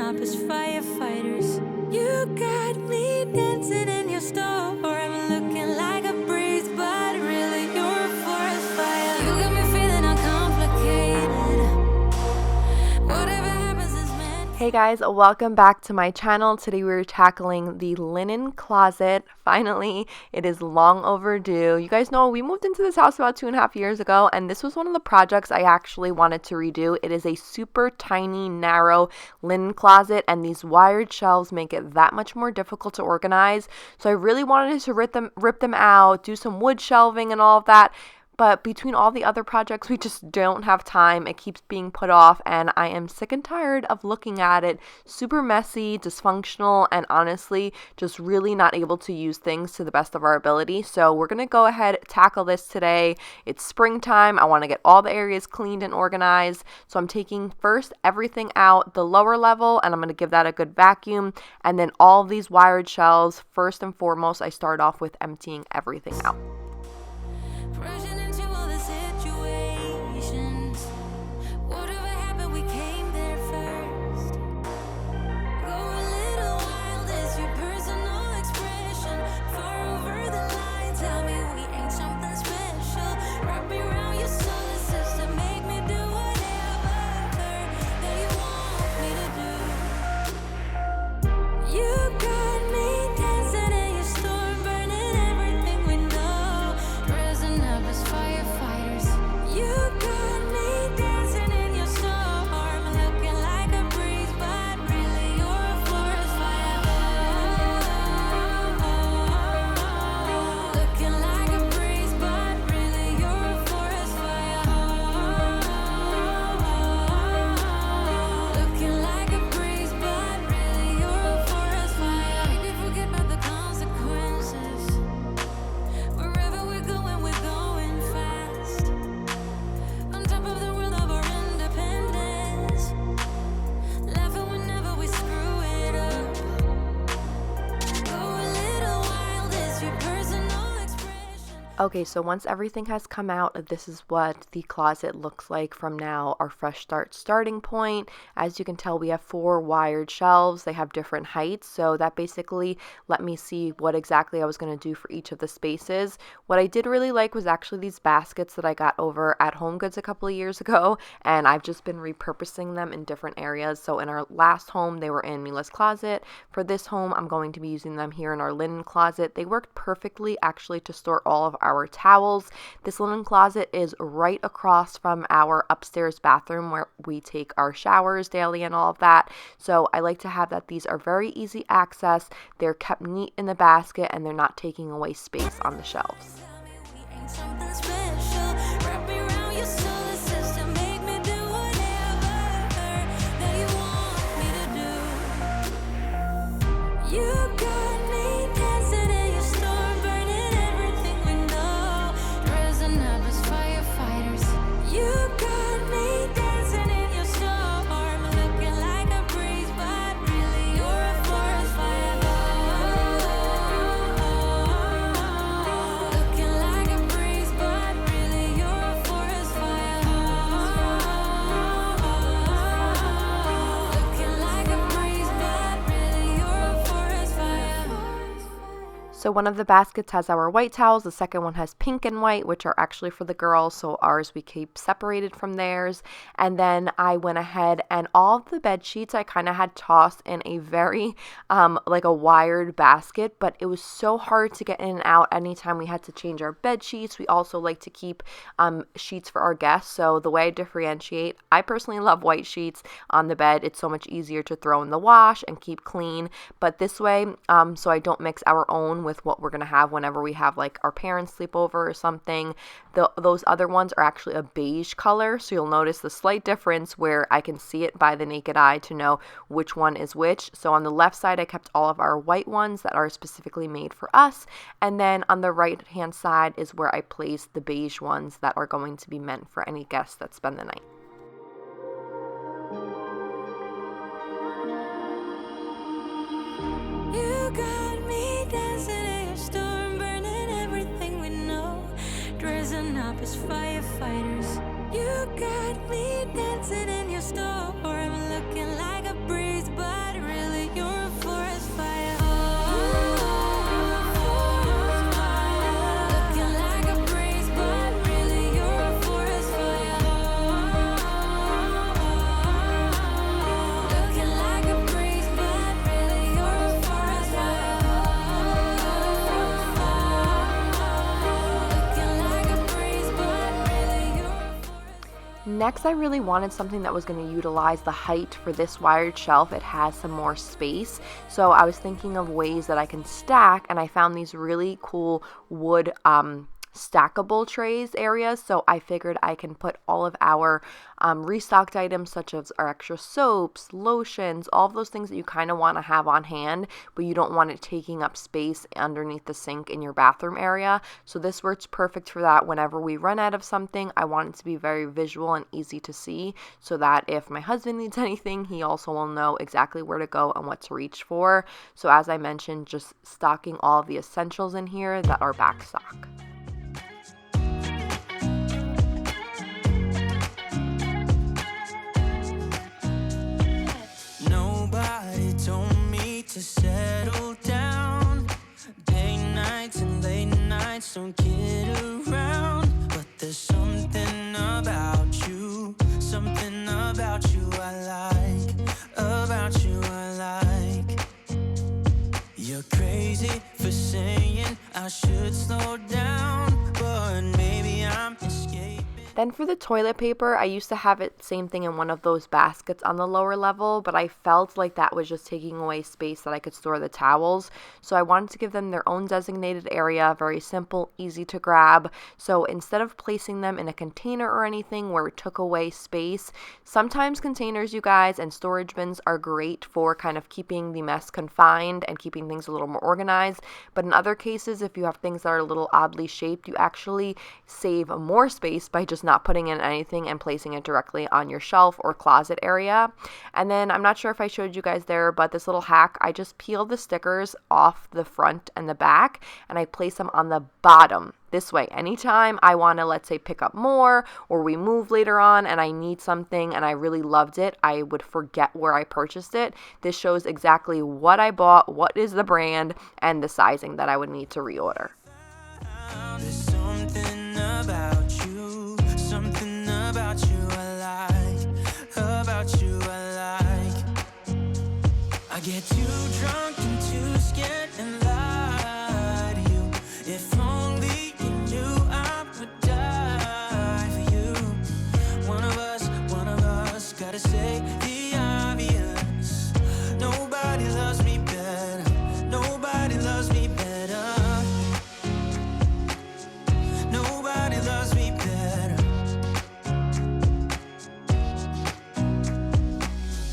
up as firefighters. You got me dancing in your storm, looking like a breeze, but really you're a forest fire. You got me feeling uncomplicated. Whatever happens is meant. Hey guys, welcome back to my channel. Today we're tackling the linen closet. Finally, it is long overdue. You guys know we moved into this house about 2.5 years ago, and this was one of the projects I actually wanted to redo. It is a super tiny, narrow linen closet, and these wired shelves make it that much more difficult to organize. So I really wanted to rip them out, do some wood shelving and all of that. But between all the other projects, we just don't have time. It keeps being put off, and I am sick and tired of looking at it. Super messy, dysfunctional, and honestly, just really not able to use things to the best of our ability. So we're going to go ahead, tackle this today. It's springtime. I want to get all the areas cleaned and organized. So I'm taking first everything out the lower level, and I'm going to give that a good vacuum. And then all of these wired shelves, first and foremost, I start off with emptying everything out. Rushing into all the situations. Whatever happened, we came there first. Go a little wild is your personal expression. Far over the line, tell me we ain't something special. Wrap me around your solar system, make me do whatever that you want me to do. You got me dancing in your storm, burning everything we know. Dressing up as firefighters. You got me dancing in your storm, looking like a breeze, but really you're a forest fire. Looking like a breeze, but really you're a forest fire. Looking like a breeze, but really you're a forest fire. Maybe forget about the consequences. Wherever we're going fast. On top of the world of our independence. Laughing whenever we screw it up. Go a little wild is your personal expression. Okay, so once everything has come out, this is what the closet looks like from now, our fresh start starting point. As you can tell, we have 4 wired shelves. They have different heights, so that basically let me see what exactly I was going to do for each of the spaces. What I did really like was actually these baskets that I got over at HomeGoods a couple of years ago, and I've just been repurposing them in different areas. So in our last home, they were in Mila's closet. For this home, I'm going to be using them here in our linen closet. They worked perfectly actually to store all of our towels. This linen closet is right across from our upstairs bathroom where we take our showers daily and all of that. So I like to have that these are very easy access. They're kept neat in the basket, and they're not taking away space on the shelves. Tell me we ain't something special. Wrap me around your solar system, make me do whatever that you want me to do. You got me dancing in your storm, burning everything we know. Dressing up as firefighters. You got me dancing in your storm, looking like a breeze, but really you're a forest fire. Looking like a breeze, but really you're a forest fire. Looking like a breeze, but really you're a forest fire. So one of the baskets has our white towels, the second one has pink and white, which are actually for the girls, so ours we keep separated from theirs. And then I went ahead and all of the bed sheets I kind of had tossed in a very like a wired basket, but it was so hard to get in and out anytime we had to change our bed sheets. We also like to keep sheets for our guests, so the way I differentiate, I personally love white sheets on the bed. It's so much easier to throw in the wash and keep clean, but this way so I don't mix our own with what we're going to have whenever we have like our parents sleep over or something. Those other ones are actually a beige color, so you'll notice the slight difference where I can see it by the naked eye to know which one is which. So on the left side, I kept all of our white ones that are specifically made for us, and then on the right hand side is where I placed the beige ones that are going to be meant for any guests that spend the night. You got me dancing in your storm, burning everything we know. Dressing up as firefighters. You got me dancing in your storm, looking like a breeze, but really you're a forest fire. Looking like a breeze, but really you're a forest fire. Looking like a breeze, but really you're a forest fire. Looking like a breeze, but really you're a forest fire. Next, I really wanted something that was going to utilize the height for this wired shelf. It has some more space, so I was thinking of ways that I can stack, and I found these really cool wood stackable trays areas. So I figured I can put all of our restocked items, such as our extra soaps, lotions, all of those things that you kind of want to have on hand, but you don't want it taking up space underneath the sink in your bathroom area. So this works perfect for that. Whenever we run out of something, I want it to be very visual and easy to see, so that if my husband needs anything, he also will know exactly where to go and what to reach for. So as I mentioned, just stocking all of the essentials in here that are back stock. Nobody told me to settle down. Day nights and late nights don't get around. But there's something about you I like. About you I like. You're crazy for saying I should slow down, but maybe I'm escaping. Then for the toilet paper, I used to have it same thing in one of those baskets on the lower level, but I felt like that was just taking away space that I could store the towels. So I wanted to give them their own designated area, very simple, easy to grab. So instead of placing them in a container or anything where it took away space, sometimes containers, you guys, and storage bins are great for kind of keeping the mess confined and keeping things a little more organized. But in other cases, if you have things that are a little oddly shaped, you actually save more space by just not putting in anything and placing it directly on your shelf or closet area. And then I'm not sure if I showed you guys there, but this little hack, I just peel the stickers off the front and the back and I place them on the bottom. This way, anytime I want to, let's say, pick up more or we move later on and I need something and I really loved it, I would forget where I purchased it. This shows exactly what I bought, what is the brand, and the sizing that I would need to reorder. There's something about you, something about you I like, about you I like. I get too drunk and too scared and lie to you. If only you knew I would die for you. One of us gotta say the obvious. Nobody loves me better, nobody loves me better. Nobody loves me better.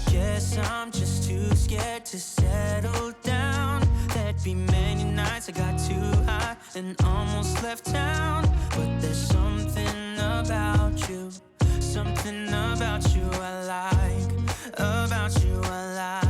Guess I'm just too scared to settle down. There'd be many nights I got too high and almost left town. But there's something about you, something about you I like, about you I like.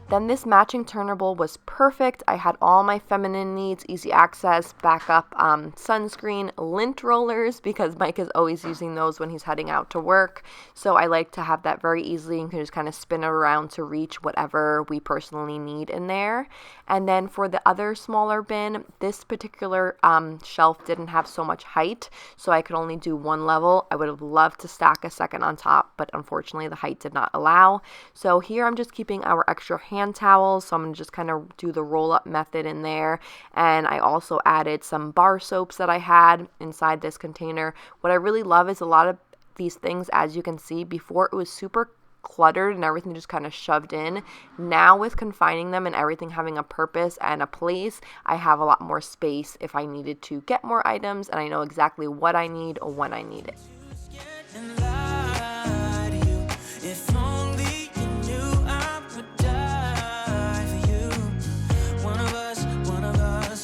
Then this matching turner bowl was perfect. I had all my feminine needs, easy access, backup sunscreen, lint rollers, because Mike is always using those when he's heading out to work. So I like to have that very easily and can just kind of spin it around to reach whatever we personally need in there. And then for the other smaller bin, this particular shelf didn't have so much height, so I could only do one level. I would have loved to stack a second on top, but unfortunately the height did not allow. So here I'm just keeping our extra hand towels, so I'm going to just kind of do the roll-up method in there. And I also added some bar soaps that I had inside this container. What I really love is a lot of these things, as you can see, before it was super cluttered and everything just kind of shoved in. Now with confining them and everything having a purpose and a place, I have a lot more space if I needed to get more items, and I know exactly what I need or when I need it. And lie to you. If only you knew I would die for you. One of us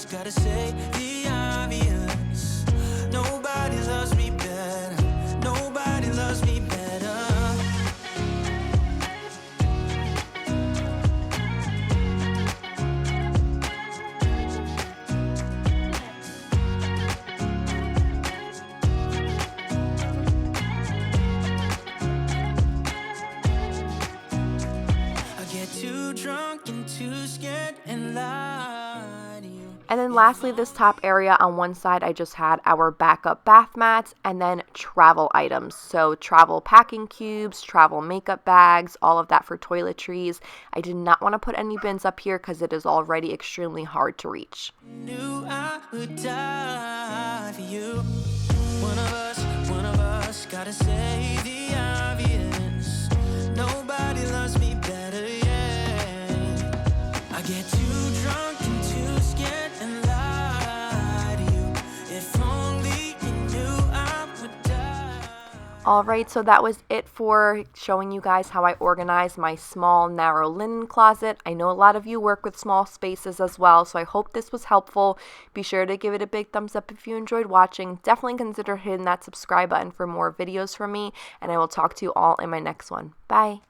gotta say the obvious. Nobody loves me better, nobody loves me better. And then lastly, this top area on one side, I just had our backup bath mats and then travel items. So travel packing cubes, travel makeup bags, all of that for toiletries. I did not want to put any bins up here because it is already extremely hard to reach. Knew I would die for you. One of us, gotta say the obvious. Nobody loves me better, yeah. I get too drunk and too scared and lie to you. If only you knew I would die. Alright, so that was it for showing you guys how I organize my small, narrow linen closet. I know a lot of you work with small spaces as well, so I hope this was helpful. Be sure to give it a big thumbs up if you enjoyed watching. Definitely consider hitting that subscribe button for more videos from me, and I will talk to you all in my next one. Bye!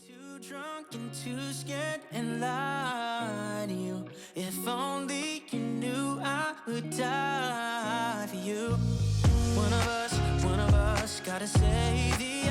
Too drunk and too scared and lie to you. If only you knew I would die for you. One of us, gotta say the